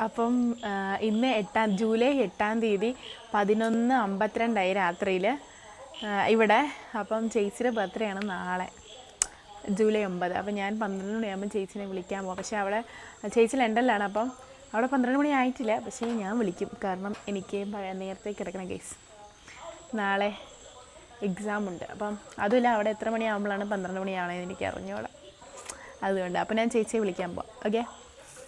അപ്പം ഇന്ന് ജൂലൈ 8-ാം തീയതി 11:52 രാത്രിയിൽ ഇവിടെ. അപ്പം ചേച്ചിയുടെ ബർത്ത്ഡേ ആണ് നാളെ ജൂലൈ 9. അപ്പം ഞാൻ 12 മണിയാകുമ്പോൾ ചേച്ചിനെ വിളിക്കാൻ പോകും. പക്ഷേ അവിടെ ചേച്ചി ലണ്ടനിലാണ്. അപ്പം അവിടെ 12 മണി ആയിട്ടില്ല. പക്ഷേ ഞാൻ വിളിക്കും, കാരണം എനിക്ക് നേരത്തെ കിടക്കണം കേസ്. നാളെ എക്സാം ഉണ്ട്. അപ്പം അതുമില്ല, അവിടെ എത്ര മണിയാകുമ്പോഴാണ് 12 മണിയാവണമെന്ന് എനിക്ക് അറിഞ്ഞോളാം. അതുകൊണ്ട് അപ്പം ഞാൻ ചേച്ചിയെ വിളിക്കാൻ പോവാം. ഓക്കെ.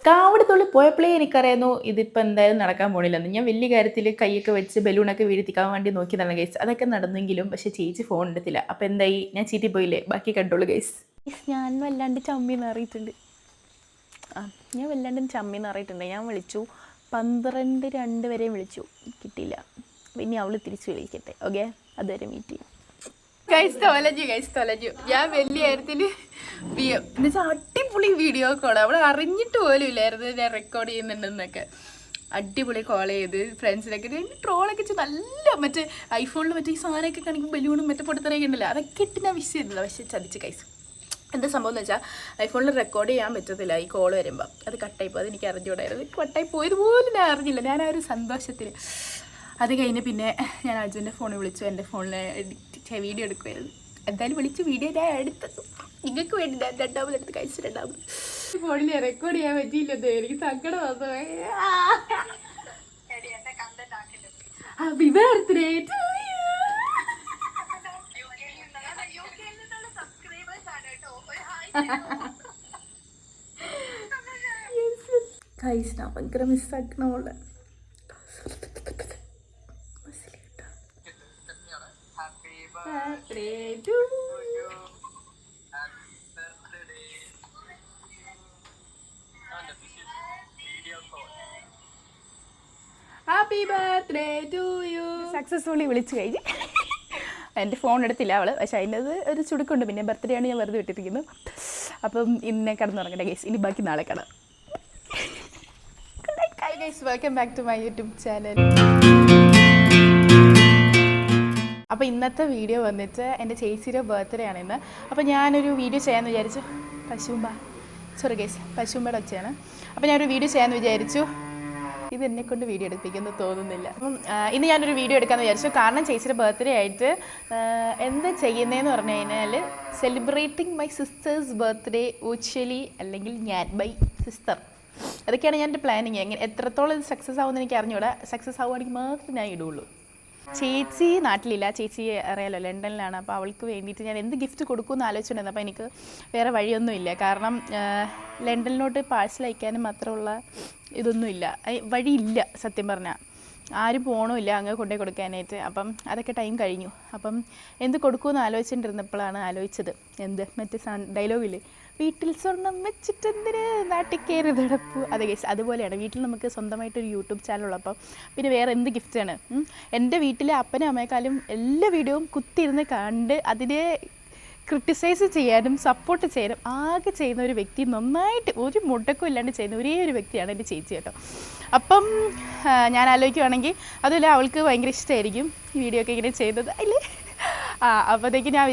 കാവടി തുള്ളി പോയപ്പോഴേ എനിക്കറിയായിരുന്നു ഇതിപ്പോൾ എന്തായാലും നടക്കാൻ പോണില്ലെന്ന്. ഞാൻ വലിയ കാര്യത്തിൽ കൈയൊക്കെ വെച്ച് ബലൂണൊക്കെ വീഴ്ത്തിക്കാൻ വേണ്ടി നോക്കിയതാണ് ഗൈസ്. അതൊക്കെ നടന്നെങ്കിലും പക്ഷേ ചേച്ചി ഫോൺ എടുത്തില്ല. അപ്പോൾ എന്തായി, ഞാൻ ചീറ്റി പോയില്ലേ. ബാക്കി കണ്ടോളൂ ഗൈസ്. ഞാൻ വല്ലാണ്ട് ചമ്മിന്ന് അറിയിട്ടുണ്ട്. ഞാൻ വല്ലാണ്ട് ചമ്മിന്ന് അറിയിട്ടുണ്ട്. ഞാൻ വിളിച്ചു 12-2 വരെയും വിളിച്ചു, കിട്ടിയില്ല. പിന്നെ അവൾ തിരിച്ച് വിളിക്കട്ടെ. ഓക്കെ, അതുവരെ മീറ്റ് ചെയ്യും. ഗൈസ് തൊലഞ്ഞു. ഞാൻ വലിയ കാര്യത്തിൽ എന്നുവെച്ചാൽ അടിപൊളി വീഡിയോ കോൾ. അവൾ അറിഞ്ഞിട്ട് പോലും ഇല്ലായിരുന്നു ഞാൻ റെക്കോർഡ് ചെയ്യുന്നുണ്ടെന്നൊക്കെ. അടിപൊളി കോൾ ചെയ്ത് ഫ്രണ്ട്സിനൊക്കെ ട്രോളൊക്കെ വെച്ച് നല്ല മറ്റേ ഐഫോണിൽ മറ്റേ ഈ സാധനമൊക്കെ കാണിക്കും, ബലൂണും മറ്റേ പൊട്ടത്തറയൊക്കെ ഉണ്ടല്ലോ, അതൊക്കെ ഇട്ട് ഞാൻ വിഷ് ചെയ്തില്ല. പക്ഷേ ചതിച്ച് ഗൈസ്. എന്താ സംഭവം എന്ന് വെച്ചാൽ ഐഫോണിൽ റെക്കോർഡ് ചെയ്യാൻ പറ്റത്തില്ല ഈ കോൾ വരുമ്പോൾ. അത് കട്ടായിപ്പോൾ അതെനിക്ക് അറിഞ്ഞുകൂടായിരുന്നു. കട്ടായി പോയതുപോലും ഞാൻ അറിഞ്ഞില്ല. ഞാൻ ആ ഒരു സന്തോഷത്തിൽ. അത് കഴിഞ്ഞ് പിന്നെ ഞാൻ അജുവിൻ്റെ ഫോണിൽ വിളിച്ചു. എൻ്റെ ഫോണിൽ വീഡിയോ എടുക്കുമായിരുന്നു. എന്തായാലും വിളിച്ച് വീഡിയോ ഞാൻ എടുത്തത് നിങ്ങൾക്ക് വേണ്ടി. ഞാൻ രണ്ടാമത് എടുത്ത് കഴിച്ചു. രണ്ടാമത് ഫോണിൽ റെക്കോർഡ് ചെയ്യാൻ പറ്റിയില്ലത്. എനിക്ക് സങ്കടം വന്നു. Happy birthday to you. കഴിച്ചാൽ ഭയങ്കര മിസ്സാക്കണമുള്ള. Happy birthday to you. Successfully വിളിച്ചു കഴിഞ്ഞ്. എൻ്റെ ഫോൺ എടുത്തില്ല അവൾ, പക്ഷെ അതിൻ്റെ ഒരു ചുടുക്കുണ്ട്. പിന്നെ ബർത്ത്ഡേ ആണ് ഞാൻ വെറുതെ വിട്ടിരിക്കുന്നു. അപ്പം ഇന്നെ കിടന്നുറങ്ങട്ടെ ഗൈസ്. ഇനി ബാക്കി നാളെ കാണാം. Guys, welcome back to my YouTube channel. അപ്പോൾ ഇന്നത്തെ വീഡിയോ വന്നിട്ട് എൻ്റെ ചേച്ചിയുടെ ബർത്ത്ഡേ ആണ് ഇന്ന്. അപ്പോൾ ഞാനൊരു വീഡിയോ ചെയ്യാമെന്ന് വിചാരിച്ചു. പശുമ്പയുടെ ഒച്ചയാണ്. അപ്പോൾ ഞാനൊരു വീഡിയോ ചെയ്യാമെന്ന് വിചാരിച്ചു. ഇത് എന്നെക്കൊണ്ട് വീഡിയോ എടുപ്പിക്കുന്നു തോന്നുന്നില്ല. അപ്പം ഇന്ന് ഞാനൊരു വീഡിയോ എടുക്കാമെന്ന് വിചാരിച്ചു. കാരണം ചേച്ചിയുടെ ബർത്ത്ഡേ ആയിട്ട് എന്ത് ചെയ്യുന്നതെന്ന് പറഞ്ഞു കഴിഞ്ഞാൽ സെലിബ്രേറ്റിംഗ് മൈ സിസ്റ്റേഴ്സ് ബർത്ത്ഡേ ഊച്വലി, അല്ലെങ്കിൽ ഞാൻ ബൈ സിസ്റ്റർ. അതൊക്കെയാണ് ഞാൻ എൻ്റെ പ്ലാനിങ്. എങ്ങനെ എത്രത്തോളം ഇത് സക്സസ് ആവുമെന്ന് എനിക്ക് അറിഞ്ഞൂടാ. സക്സസ് ആവുകയാണെങ്കിൽ മാത്രമേ ഞാൻ ഇടുള്ളൂ. ചേച്ചി നാട്ടിലില്ല. ചേച്ചി അറിയാലോ ലണ്ടനിലാണ്. അപ്പോൾ അവൾക്ക് വേണ്ടിയിട്ട് ഞാൻ എന്ത് ഗിഫ്റ്റ് കൊടുക്കുമെന്ന് ആലോചിച്ചിട്ടുണ്ടായിരുന്നു. അപ്പോൾ എനിക്ക് വേറെ വഴിയൊന്നുമില്ല. കാരണം ലണ്ടനിലോട്ട് പാഴ്സൽ അയക്കാനും മാത്രമുള്ള ഇതൊന്നുമില്ല, വഴിയില്ല സത്യം പറഞ്ഞാൽ. ആരും പോകണമില്ല അങ്ങ് കൊണ്ടുപോയി കൊടുക്കാനായിട്ട്. അപ്പം അതൊക്കെ ടൈം കഴിഞ്ഞു. അപ്പം എന്ത് കൊടുക്കുമെന്ന് ആലോചിച്ചിട്ടിരുന്നപ്പോഴാണ് ആലോചിച്ചത് മറ്റേ ഡയലോഗില്ലേ, വീട്ടിൽ സ്വർണം വെച്ചിട്ടെന്തിന് നാട്ടിൽ കയറി നടപ്പു. അതെ ഗൈസ്, അതുപോലെയാണ്. വീട്ടിൽ നമുക്ക് സ്വന്തമായിട്ടൊരു യൂട്യൂബ് ചാനലുള്ളപ്പം പിന്നെ വേറെ എന്ത് ഗിഫ്റ്റാണ്. എൻ്റെ വീട്ടിലെ അപ്പനും അമ്മയെക്കാളും എല്ലാ വീഡിയോയും കുത്തിയിരുന്ന് കണ്ട് അതിനെ ക്രിട്ടിസൈസ് ചെയ്യാനും സപ്പോർട്ട് ചെയ്യാനും ആകെ ചെയ്യുന്ന ഒരു വ്യക്തി, നന്നായിട്ട് ഒരു മുടക്കം ഇല്ലാണ്ട് ചെയ്യുന്ന ഒരേ ഒരു വ്യക്തിയാണ് എൻ്റെ ചേച്ചി കേട്ടോ. അപ്പം ഞാൻ ആലോചിക്കുവാണെങ്കിൽ അതുമില്ല, അവൾക്ക് ഭയങ്കര ഇഷ്ടമായിരിക്കും ഈ വീഡിയോ ഒക്കെ ഇങ്ങനെ ചെയ്യുന്നത് അല്ലേ. അപ്പോഴത്തേക്ക് ഞാൻ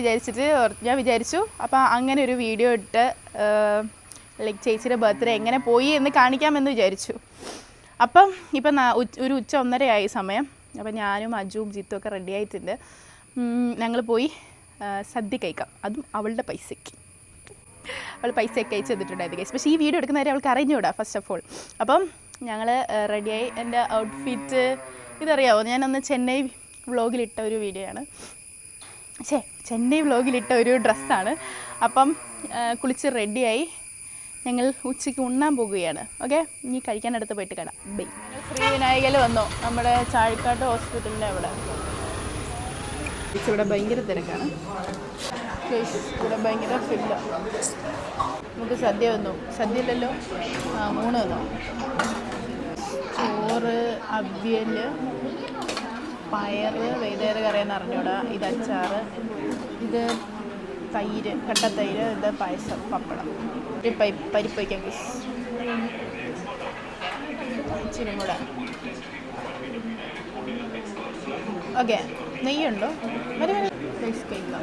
വിചാരിച്ചു അപ്പോൾ അങ്ങനെ ഒരു വീഡിയോ ഇട്ട് ലൈക്ക് ചേച്ചിയുടെ ബർത്ത്ഡേ എങ്ങനെ പോയി എന്ന് കാണിക്കാമെന്ന് വിചാരിച്ചു. അപ്പം ഇപ്പം ഒരു 1:30 സമയം. അപ്പം ഞാനും അജുവും ജിത്തും ഒക്കെ റെഡി ആയിട്ടുണ്ട്. ഞങ്ങൾ പോയി സദ്യ കഴിക്കാം, അതും അവളുടെ പൈസയ്ക്ക്. അവൾ പൈസയൊക്കെ അയച്ചു തന്നിട്ടുണ്ടായിരുന്നു ഗൈസ്. പക്ഷേ ഈ വീഡിയോ എടുക്കുന്നവരെ അവൾക്ക് അറിഞ്ഞൂടാ ഫസ്റ്റ് ഓഫ് ഓൾ. അപ്പം ഞങ്ങൾ റെഡിയായി. എൻ്റെ ഔട്ട്ഫിറ്റ് ഇതറിയാമോ, ഞാനന്ന് ചെന്നൈ വ്ളോഗിലിട്ട ഒരു വീഡിയോ ആണ്. ചെന്നൈ വ്ളോഗിലിട്ട ഒരു ഡ്രസ്സാണ്. അപ്പം കുളിച്ച് റെഡിയായി ഞങ്ങൾ ഉച്ചയ്ക്ക് ഉണ്ണാൻ പോകുകയാണ്. ഓക്കെ, ഇനി കഴിക്കാനടുത്ത് പോയിട്ട് കാണാം. ബൈ. ശ്രീ വിനായകയിൽ വന്നോ, നമ്മുടെ ചാഴിക്കാട്ട് ഹോസ്പിറ്റലിൻ്റെ അവിടെ. ഇവിടെ ഭയങ്കര തിരക്കാണ്. ഇവിടെ ഭയങ്കര ഫില്ല. നമുക്ക് സദ്യ വന്നു. സദ്യയില്ലല്ലോ, ഊണ് വന്നു. ചോറ്, അവിയൽ, പയറ്, വൈകുന്നേര കറിയെന്ന് അറിഞ്ഞൂടാ. ഇത് അച്ചാറ്, ഇത് തൈര്, കട്ടത്തൈര്, ഇത് പായസം, പപ്പടം, ഒരു പരിപ്പ് വയ്ക്കാം ഇച്ചിരി കൂടെ. ഓക്കെ, നെയ്യുണ്ടോ? വരെ റൈസ് കഴിക്കാം.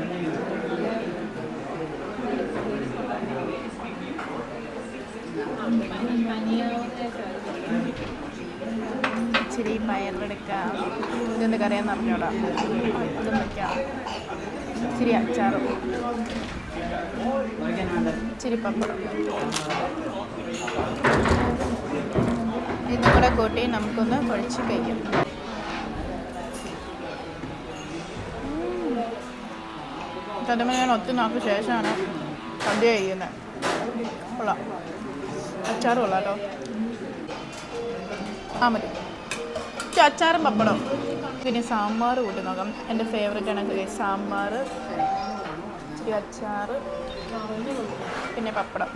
ഇച്ചിരി പയറെടുക്കാം. ഇതെന്ത് കറിയാന്ന് അറിഞ്ഞോടാ. ഇതും വയ്ക്കാം. ഇച്ചിരി അച്ചാറും ഇച്ചിരി പപ്പടം ഇതും കൂടെ കൂട്ടി നമുക്കൊന്ന് കുഴച്ച് കഴിക്കാം. സത്യം ഞാൻ ഒത്തിരി നാൾക്ക് ശേഷമാണ് സദ്യ കഴിക്കുന്നത്. കൊള്ളാം. അച്ചാറ് കൊള്ളാം കേട്ടോ. ആ മതി. അച്ചാറും പപ്പടം. പിന്നെ സാമ്പാർ കൂട്ടി നോക്കാം. എൻ്റെ ഫേവറേറ്റ് ആണ് സാമ്പാർ, ഇച്ചിരി അച്ചാറ്, പിന്നെ പപ്പടം.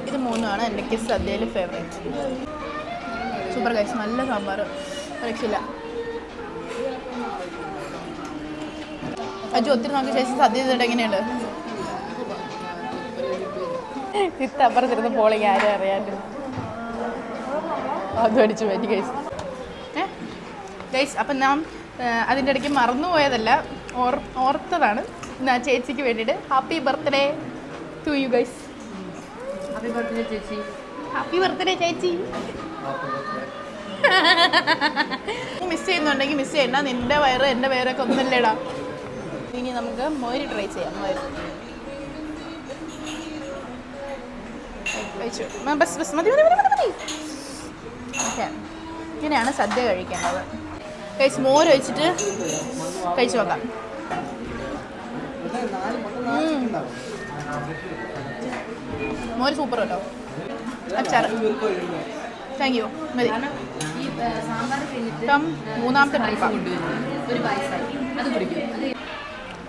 ഇത് മൂന്നുമാണ് എനിക്ക് സദ്യയിൽ ഫേവറേറ്റ്. സൂപ്പർ കഴിച്ചു. നല്ല സാമ്പാർ, രക്ഷയില്ല. അജു ഒത്തിരി നമുക്ക് ശേഷം സദ്യ ചെയ്തിട്ട് എങ്ങനെയുണ്ട്? ഇത്തപ്പുറത്തിരുന്ന് പോളിങ് ആരും അറിയാണ്ട് അത് അടിച്ചു പറ്റി ഗൈസ്. ഗൈസ് അപ്പം ഞാൻ അതിൻ്റെ ഇടയ്ക്ക് മറന്നുപോയതല്ല, ഓർത്തതാണ്. ചേച്ചിക്ക് വേണ്ടിയിട്ട് happy birthday to you guys. Happy birthday ചേച്ചി. ഹാപ്പി ബർത്ത്ഡേ ചേച്ചി. മിസ് ചെയ്യുന്നുണ്ടെങ്കിൽ മിസ് ചെയ്യണ്ട. നിൻ്റെ വയറ് എൻ്റെ വയറൊക്കെ ഒന്നുമില്ലേടാ. ഇനി നമുക്ക് മോര് ട്രൈ ചെയ്യാം. മോര് കഴിച്ചു. ബസ് മതി. ഓക്കെ, ഇങ്ങനെയാണ് സദ്യ കഴിക്കേണ്ടത്. കഴിച്ച് മോര് ഒഴിച്ചിട്ട് കഴിച്ചു നോക്കാം. മോര് സൂപ്പർ കേട്ടോ. അച്ചാർ താങ്ക് യു. മതി. ഇപ്പം മൂന്നാമത്തെ ട്രിപ്പാണ്.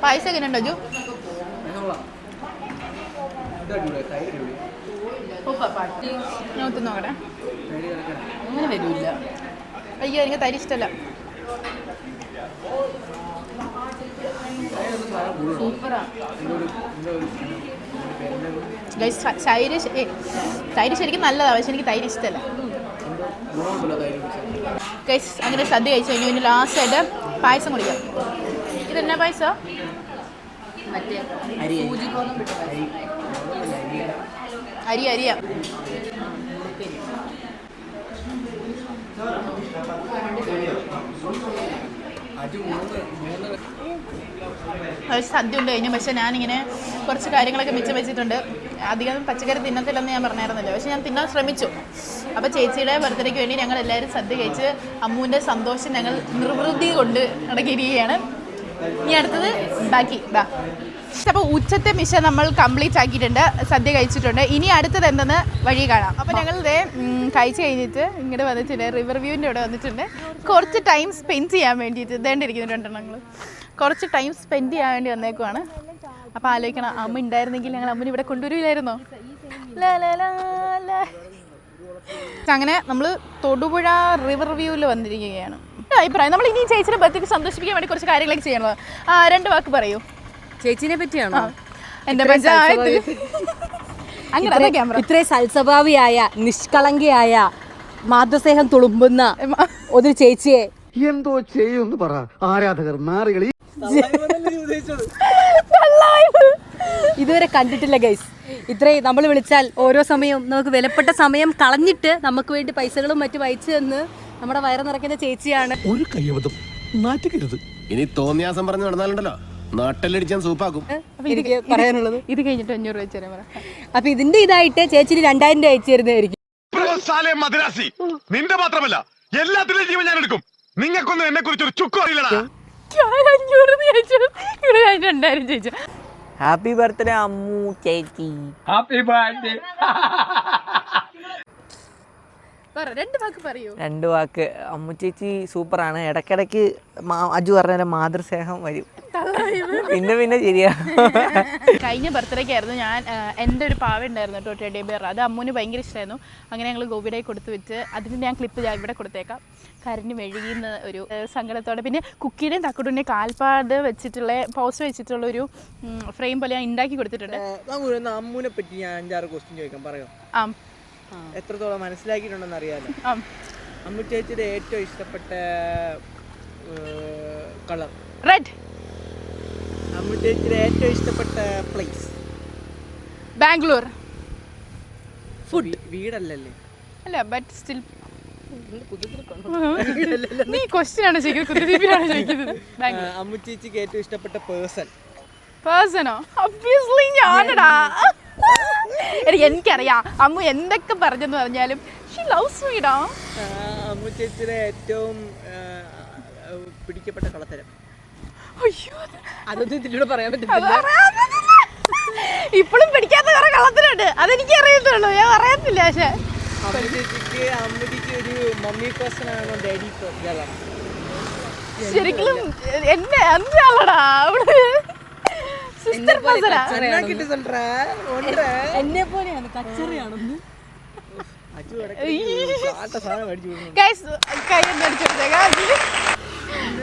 പായസം എങ്ങനെയുണ്ടോ ജു? ഞാൻ ഒത്തു നോക്കട്ടെ. അങ്ങനെ വരില്ല. അയ്യോ, എനിക്ക് തരി ഇഷ്ടമല്ല. തൈര് ശരിക്കും നല്ലതാണ്, പക്ഷെ എനിക്ക് തൈര് ഇഷ്ടമല്ല. ഗൈസ് അങ്ങനെ സദ്യ കഴിച്ചു കഴിഞ്ഞു. ഇനി ലാസ്റ്റായിട്ട് പായസം കുടിക്കാം. ഇതെന്നാ പായസം? അരിയാ. സദ്യ ഉണ്ട് കഴിഞ്ഞു. പക്ഷെ ഞാനിങ്ങനെ കുറച്ച് കാര്യങ്ങളൊക്കെ മിച്ചം വെച്ചിട്ടുണ്ട്. അധികം പച്ചക്കറി തിന്നത്തില്ലെന്ന് ഞാൻ പറഞ്ഞായിരുന്നല്ലോ, പക്ഷെ ഞാൻ തിന്നാൻ ശ്രമിച്ചു. അപ്പോൾ ചേച്ചിയുടെ ബർത്ത്ഡേക്ക് വേണ്ടി ഞങ്ങൾ എല്ലാവരും സദ്യ കഴിച്ച് അമ്മുവിൻ്റെ സന്തോഷം ഞങ്ങൾ നിർവൃതി കൊണ്ട് നടക്കിയിരിക്കുകയാണ്. ഇനി അടുത്തത് ബാക്കി ഇതാ. അപ്പോൾ ഉച്ചത്തെ മിഷൻ നമ്മൾ കംപ്ലീറ്റ് ആക്കിയിട്ടുണ്ട്, സദ്യ കഴിച്ചിട്ടുണ്ട്. ഇനി അടുത്തത് എന്തെന്ന് വഴി കാണാം. അപ്പോൾ ഞങ്ങൾ ഇതേ കഴിച്ച് കഴിഞ്ഞിട്ട് ഇങ്ങോട്ട് വന്നിട്ടുണ്ട്, റിവർ വ്യൂവിൻ്റെ ഇവിടെ വന്നിട്ടുണ്ട്. കുറച്ച് ടൈം സ്പെൻഡ് ചെയ്യാൻ വേണ്ടിയിട്ട് ഇതേണ്ടിരിക്കുന്നുണ്ട്. ഞങ്ങൾ കുറച്ച് ടൈം സ്പെൻഡ് ചെയ്യാൻ വേണ്ടി വന്നേക്കുവാണ്. അപ്പോൾ ആലോചിക്കണം, അമ്മ ഉണ്ടായിരുന്നെങ്കിൽ ഞങ്ങൾ അമ്മനെ ഇവിടെ കൊണ്ടുവരില്ലായിരുന്നോ? അങ്ങനെ നമ്മൾ തൊടുപുഴ റിവർ വ്യൂവിൽ വന്നിരിക്കുകയാണ്. അഭിപ്രായം നമ്മൾ ഇനി ചേച്ചിയുടെ ബർത്ത്ഡേക്ക് സന്തോഷിപ്പിക്കാൻ വേണ്ടി കുറച്ച് കാര്യങ്ങളൊക്കെ ചെയ്യണത്. 2 വാക്ക് പറയൂ. ചേച്ചിനെ പറ്റിയാണോ? എൻ്റെ അങ്ങനെ ഇത്രയും സൽസ്വഭാവിയായ നിഷ്കളങ്കയായ മാതൃസ്നേഹം തുളുമ്പുന്ന ഒരു ചേച്ചിയെ എന്തോ ചെയ്യുമെന്ന് പറ. ആരാധകർ നാറികളി ഇതുവരെ കണ്ടിട്ടില്ല ഗൈസ്. ഇത്രയും നമ്മൾ വിളിച്ചാൽ ഓരോ സമയവും നമുക്ക് വിലപ്പെട്ട സമയം കളഞ്ഞിട്ട് നമുക്ക് വേണ്ടി പൈസകളും മറ്റു വായിച്ചു തന്ന് നമ്മുടെ വയറ് നിറയ്ക്കുന്ന ചേച്ചിയാണ്. ഒരു കയ്യബദ്ധം നാറ്റുകരുത്. ഇനി തോന്നിയാസം പറഞ്ഞു നടന്നാലുണ്ടല്ലോ നാട്ടിലടിച്ചാൻ സൂപ്പാക്കും. എനിക്ക് പറയാനുള്ളത് ഇത് കഴിഞ്ഞിട്ട് 500 രൂപ വെച്ചാൽ പറ. അപ്പൊ ഇതിന്റെ ഇതായിട്ട് ചേച്ചിന് 2000 രൂപ അയച്ചു തരുന്നതായിരിക്കും. നിന്റെ മാത്രമല്ല എല്ലാത്തിലും ജീവൻ ഞാൻ എടുക്കും. നിങ്ങൾക്കൊന്നും എന്നെ കുറിച്ച് ഒരു ചുക്കും അറിയില്ലടാ. 2000 ചോദിച്ചു. ഹാപ്പി ബർത്ത്ഡേ അമ്മു ചേച്ചി. Happy birthday. 2 വാക്ക് പറയൂ. 2 വാക്ക്. അമ്മു ചേച്ചി സൂപ്പറാണ്. ഇടയ്ക്കിടയ്ക്ക് അജു പറഞ്ഞ മാതൃസ്നേഹം വരും. പിന്നെ ശരിയാ. കഴിഞ്ഞ ബർത്ത്ഡേക്കായിരുന്നു ഞാൻ എൻ്റെ ഒരു പാവ ഉണ്ടായിരുന്നു കേട്ടോ, ടെഡി ബിയർ. അത് അമ്മുവിന് ഭയങ്കര ഇഷ്ടമായിരുന്നു. അങ്ങനെ ഞങ്ങൾ ഗോപിയുടെ കൊടുത്തു വെച്ച് അതിന് ഞാൻ ക്ലിപ്പ് ഇവിടെ കൊടുത്തേക്കാം. കരഞ്ഞ് മെഴുകുന്ന ഒരു സങ്കടത്തോടെ. പിന്നെ കുക്കിയുടെയും തക്കുടിൻ്റെയും കാൽപ്പാട് വെച്ചിട്ടുള്ള പോസ്റ്റ് വെച്ചിട്ടുള്ള ഒരു ഫ്രെയിം പോലെ ഞാൻ ഉണ്ടാക്കി കൊടുത്തിട്ടുണ്ട്. അമ്മുവിനെ പറ്റി ഞാൻ 5-6 ക്വസ്റ്റ്യൻ ചോദിക്കാം, പറയാം. എത്രത്തോളം മനസ്സിലാക്കിയിട്ടുണ്ടെന്ന് അറിയാലോ. അമ്മു ചേച്ചിയുടെ ഏറ്റവും ഇഷ്ടപ്പെട്ട കളർ റെഡ്. അമ്മു ചേച്ചിയുടെ ഏറ്റവും ഇഷ്ടപ്പെട്ട പ്ലേസ് ബാംഗ്ലൂർ. വീടല്ലല്ലേ? അല്ല ബട്ട് സ്റ്റിൽ നീ ക്വസ്റ്റ്യൻ ആണ് ചോദിക്കുന്നത്, കുത്തിരിപ്പിലാണ് ചോദിക്കുന്നത്. അമ്മു ചേച്ചിക്ക് ഏറ്റവും ഇഷ്ടപ്പെട്ട പേഴ്സണോ? ഒബ്വിയസ്ലി ഞാനടാ. എനിക്കറിയാം അമ്മു എന്തൊക്കെ പറഞ്ഞെന്ന് പറഞ്ഞാലും ഷീ ലവ്സ് മീ ഡാ. അമ്മു ചേച്ചിയുടെ ഏറ്റവും പിടിക്കപ്പെട്ട കളത്തരം? അയ്യോ അതൊന്നും ഇതിലൂടെ പറയാൻ പറ്റില്ല. ഇപ്പോഴും പിടിക്കാത്ത കുറെ കള്ളത്തിനുണ്ട്, അതെനിക്ക് അറിയത്തുള്ളൂ, ഞാൻ പറയത്തില്ല. പക്ഷെ അമ്മൂജിക്ക് ഒരു മമ്മി പേഴ്സൺ ആണോ ഡാഡി ഗേളാണോ? ശരിക്കും എന്നെ എന്താളടാ സിസ്റ്റർ പേഴ്സണാ. എന്നെ പോലെയാണ്, കച്ചറിയാണെന്ന്.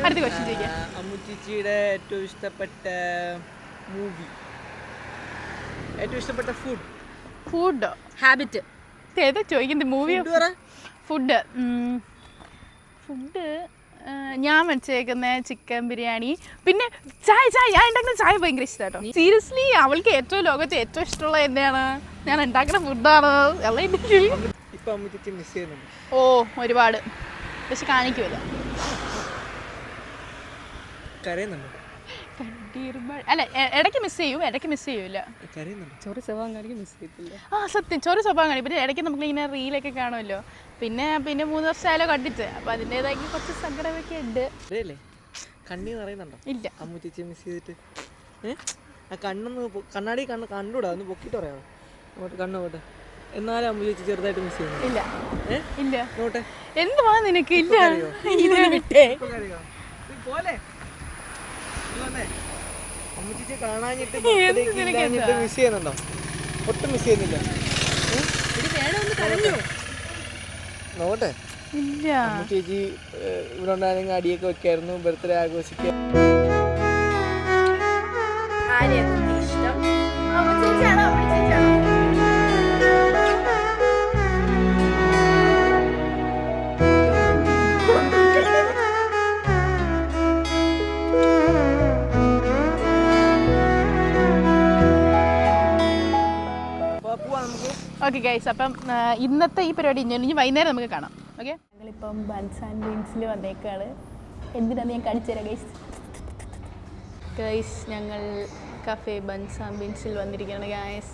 അടുത്ത ക്വസ്റ്റ്യൻ ചോദിക്കാം. അമ്മു ചേച്ചിയുടെ ഏറ്റവും ഇഷ്ടപ്പെട്ട മൂവി, ഏറ്റവും ഇഷ്ടപ്പെട്ട ഫുഡോ ഹാബിറ്റ് ഏതാ ചോദിക്കുന്നത്? മൂവി ഫുഡ് ഞാൻ വെച്ചേക്കുന്ന ചിക്കൻ ബിരിയാണി, പിന്നെ ചായ. ഞാൻ ഉണ്ടാക്കുന്ന ചായ ഭയങ്കര ഇഷ്ടമാണ് കേട്ടോ. സീരിയസ്ലി അവൾക്ക് ഏറ്റവും ലോകത്ത് ഏറ്റവും ഇഷ്ടമുള്ള എന്താണ്? ഞാൻ ഉണ്ടാക്കുന്ന ഫുഡാണ്. ഓ ഒരുപാട്, പക്ഷെ കാണിക്കൂല. അല്ല ഇടയ്ക്ക് മിസ് ചെയ്യൂല. സത്യം ചോറ് സ്വഭാവം കാണി. പിന്നെ ഇടയ്ക്ക് നമുക്ക് ഇങ്ങനെ റീലൊക്കെ കാണുമല്ലോ. പിന്നെ 3 വർഷമായാലോ കണ്ടിട്ട്, അപ്പൊ അതിൻ്റെതായ കുറച്ച് സങ്കടമൊക്കെ ഉണ്ട്. കണ്ണീർ അറിയുന്നുണ്ടോ? ഇല്ല. അമ്മു ചേച്ചി മിസ് ചെയ്തിട്ട് കണ്ണാടി കണ്ടൂടാ, ഒന്ന് പൊക്കിട്ട് പറയാമോ? അങ്ങോട്ട് കണ്ണു പോട്ടെ. എന്നാലും അമ്മു ചേച്ചി ചെറുതായിട്ട് മിസ് ചെയ്യുന്നു. ഇല്ല നോട്ടെ എന്തുവാ നിനക്ക്? ഇല്ല അമ്മു ചേച്ചി കാണാഞ്ഞിട്ട് മിസ് ചെയ്യുന്നുണ്ടോ? ഒട്ടും മിസ് ചെയ്യുന്നില്ല. നോട്ടെ ഇല്ല. അമ്മു ചേച്ചി ഇവിടെ ഉണ്ടായിരുന്നെങ്കിൽ അടിയൊക്കെ വെക്കായിരുന്നു, ബർത്ത്ഡേ ആഘോഷിക്കുക. ഓക്കെ ഗൈസ്, അപ്പം ഇന്നത്തെ ഈ പരിപാടി ഇനി വൈകുന്നേരം നമുക്ക് കാണാം. ഓക്കെ, ഞങ്ങളിപ്പം ബൺസ് ആൻഡ് ബീൻസിൽ വന്നേക്കാണ്. എന്തിനാന്ന് ഞാൻ കാണിച്ചു തരാം ഗൈസ്. ഞങ്ങൾ കഫേ ബൺസ് ആൻഡ് ബീൻസിൽ വന്നിരിക്കുകയാണ് ഗൈസ്.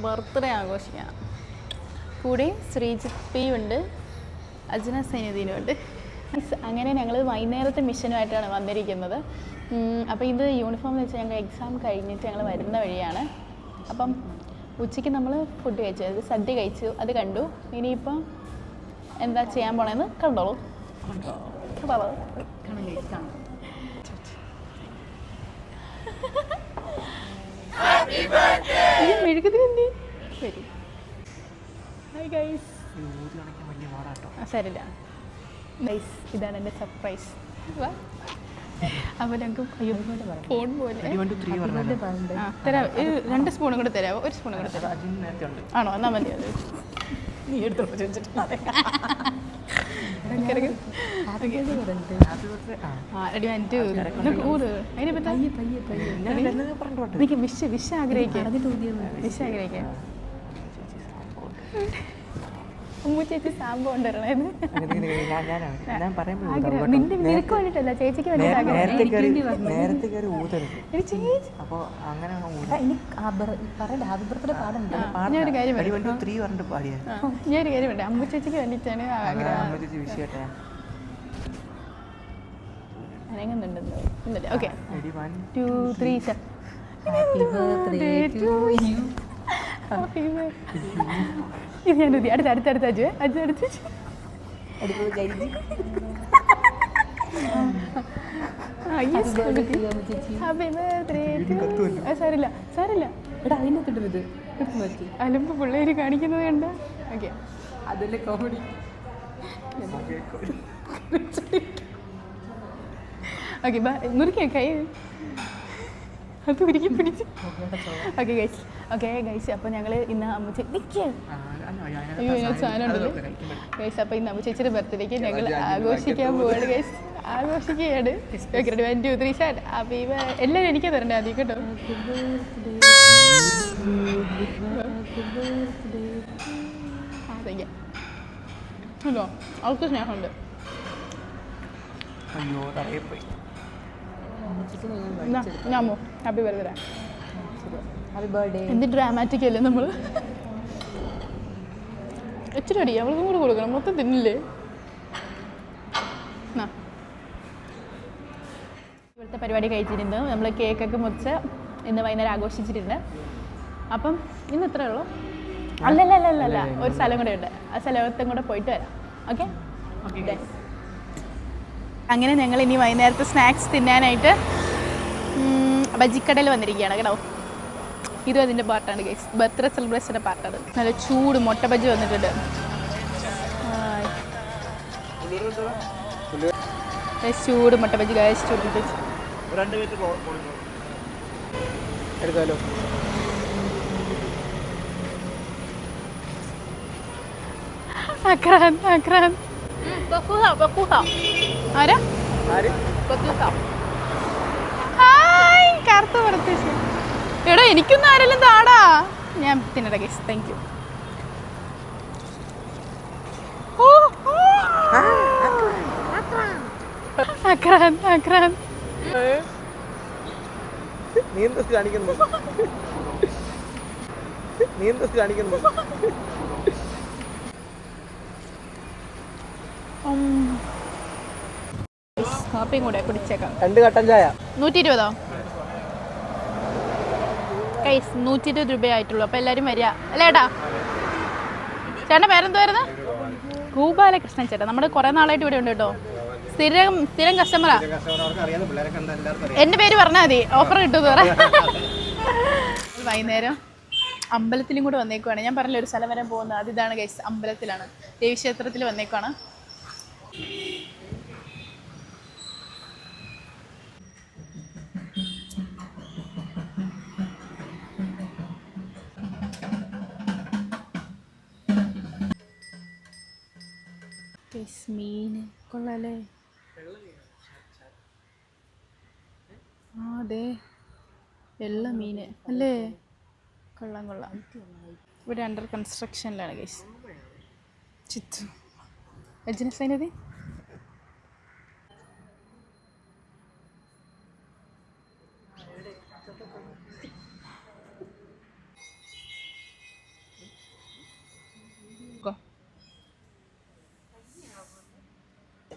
ബർത്ത്ഡേ ആഘോഷിക്കാം. കൂടെ ശ്രീജിത്ത് പി ഉണ്ട്, അജ്ന സൈനുദ്ദീനും ഉണ്ട്. അങ്ങനെ ഞങ്ങൾ വൈകുന്നേരത്തെ മിഷനുമായിട്ടാണ് വന്നിരിക്കുന്നത്. അപ്പോൾ ഇത് യൂണിഫോം എന്ന് വെച്ചാൽ ഞങ്ങൾ എക്സാം കഴിഞ്ഞിട്ട് ഞങ്ങൾ വരുന്ന വഴിയാണ്. അപ്പം ഉച്ചയ്ക്ക് നമ്മൾ ഫുഡ് കഴിച്ചു, അത് സദ്യ കഴിച്ചു, അത് കണ്ടു. ഇനിയിപ്പം എന്താ ചെയ്യാൻ പോണേന്ന് കണ്ടോളൂ. മെഴുകുതിരി ശരി. Hi guys. ശരില്ല ഗൈസ്, ഇതാണ് എൻ്റെ സർപ്രൈസ്. അപ്പോൾ ഞങ്ങൾക്ക് ഫോൺ പോലെ തരാം. 2 സ്പൂണും കൂടെ തരാമോ? 1 സ്പൂണും കൂടെ തരാം. ആണോ? എന്നാൽ മതി. അത് നീ എടുത്തോ ചോദിച്ചിട്ട്. എനിക്ക് വിഷ ആഗ്രഹിക്കാം. ഉമ്മു ചേച്ചി സാമ്പോ കൊണ്ടുവരണത് നിന്റെ നിനക്ക് വേണ്ടിട്ടല്ല, ചേച്ചിക്ക് വേണ്ടിട്ട്. ഞാനൊരു കാര്യം വേണ്ട, അമ്മു ചേച്ചിക്ക് വേണ്ടിട്ടാണ് ആഗ്രഹം. അനങ്ങുന്നുണ്ടല്ലോ. ഓക്കെ, 2, 3 ഇത് ഞാൻ അടുത്ത അജു സാരില്ല അലമ്പ് പിള്ളേര് കാണിക്കുന്നത് കണ്ട. ഓക്കെ, അതല്ലേ കോമഡി. ഓക്കെ മുറിക്കാം കൈ അത് ഉരുക്കി പിടിച്ച്. ഓക്കെ ഗൈസ്, അപ്പോൾ ഞങ്ങൾ ഇന്ന് അമ്മ സാധനം ഉണ്ടല്ലോ ഗൈസ്. അപ്പോൾ ഇന്ന് അമ്മ ചേച്ചിയുടെ ബർത്ത്ഡേക്ക് ഞങ്ങൾ ആഘോഷിക്കാൻ പോവാണ് ഗൈസ്. ആഘോഷിക്കുകയാണ്. 1, 2, 3 സ്റ്റാർട്ട്. അപ്പോൾ എല്ലാവരും എനിക്ക് തരണ്ടേ ആദ്യം കേട്ടോ. സഹിക്കാം. അല്ലോ അവൾക്ക് സ്നേഹമുണ്ട്. അയ്യോ തറയിപ്പോയി. ഞാമോ ഹാപ്പി ബർത്ത്ഡേ. Happy birthday. എന്ത് ഡ്രാമാറ്റിക് അല്ലേ നമ്മൾ. ഇച്ചിരി അടി അവൾക്കും കൂടെ കൊടുക്കണം, മൊത്തം തിന്നില്ലേ. ഇവിടുത്തെ പരിപാടി കഴിച്ചിരുന്നു. നമ്മൾ കേക്കൊക്കെ മുറിച്ച് ഇന്ന് വൈകുന്നേരം ആഘോഷിച്ചിട്ടുണ്ട്. അപ്പം ഇന്ന് ഇത്രയേ ഉള്ളൂ. അല്ലല്ല ഒരു സ്ഥലം കൂടെ ഉണ്ട്, ആ സ്ഥലത്തും കൂടെ പോയിട്ട് വരാം. ഓക്കെ. അങ്ങനെ ഞങ്ങൾ ഇനി വൈകുന്നേരത്തെ സ്നാക്സ് തിന്നാനായിട്ട് ബജിക്കടയിൽ വന്നിരിക്കുകയാണ് കേട്ടോ. ഇതും അതിൻ്റെ പാർട്ടാണ് ഗൈസ്, ബർത്ത്ഡേ സെലിബ്രേഷൻ്റെ പാർട്ടാണ്. നല്ല ചൂട് മുട്ട ബജി വന്നിട്ടുണ്ട്. ചൂട് മുട്ട ബജി ഗൈസ്, ചൂട് ബജി എടുക്കാലോ. ആക്രാന്ത് ആരാ ഹായ് കറുത്ത പുറത്ത്. എടാ എനിക്കൊന്നും ആരെല്ലാം താടാ, ഞാൻ തിന്നട ഗൈസ്. Thank you. ആക്രാന്ത് നീ എന്താ കാണിക്കുന്നു? കാപ്പിയും കൂടെ കുടിച്ചേക്കാം. 2 കട്ടൻ ചായ 120 കൈസ്, 120 രൂപയായിട്ടുള്ളൂ. അപ്പോൾ എല്ലാവരും വരിക അല്ലേ ഏട്ടാ? ചേട്ടൻ്റെ പേരെന്തുവായിരുന്നു? ഗോപാലകൃഷ്ണൻ ചേട്ടാ. നമ്മുടെ കുറേ നാളായിട്ട് ഇവിടെ ഉണ്ട് കേട്ടോ. സ്ഥിരം കസ്റ്റമറാ. എൻ്റെ പേര് പറഞ്ഞാൽ മതി, ഓഫർ കിട്ടുമെന്ന് പറയാം. വൈകുന്നേരം അമ്പലത്തിലും കൂടെ വന്നേക്കുവാണ്. ഞാൻ പറഞ്ഞില്ല ഒരു സ്ഥലം വരെ പോകുന്നത്, അത് ഇതാണ് ഗൈസ്, അമ്പലത്തിലാണ്. ദേവീക്ഷേത്രത്തിൽ വന്നേക്കുവാണ്. മീൻ കൊള്ളാല്ലേ? അതെ, വെള്ള മീൻ അല്ലേ? കൊള്ളാം. ഇവിടെ അണ്ടർ കൺസ്ട്രക്ഷനിലാണ് ഗൈസ്. ചിത്തു സൈനതി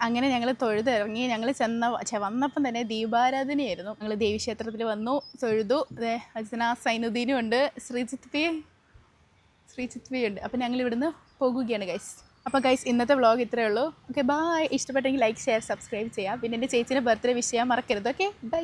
അങ്ങനെ ഞങ്ങൾ തൊഴുതിറങ്ങി. ഞങ്ങൾ വന്നപ്പം തന്നെ ദീപാരാധനയായിരുന്നു. ഞങ്ങൾ ദേവീക്ഷേത്രത്തിൽ വന്നു, തൊഴുതു. അതെ, അജ്ന സൈനുദ്ദീനും ഉണ്ട്, ശ്രീജിത്ത് പി ഉണ്ട്. അപ്പം ഞങ്ങൾ ഇവിടുന്ന് പോകുകയാണ് ഗൈസ്. അപ്പോൾ ഗൈസ് ഇന്നത്തെ വ്ളോഗ് ഇത്രയേ ഉള്ളൂ. Okay bye. ഇഷ്ടപ്പെട്ടെങ്കിൽ ലൈക്ക് ഷെയർ സബ്സ്ക്രൈബ് ചെയ്യാം. പിന്നെ എൻ്റെ ചേച്ചീൻ്റെ ബർത്ത്ഡേ വിഷ് ചെയ്യാൻ മറക്കരുത്. Okay bye.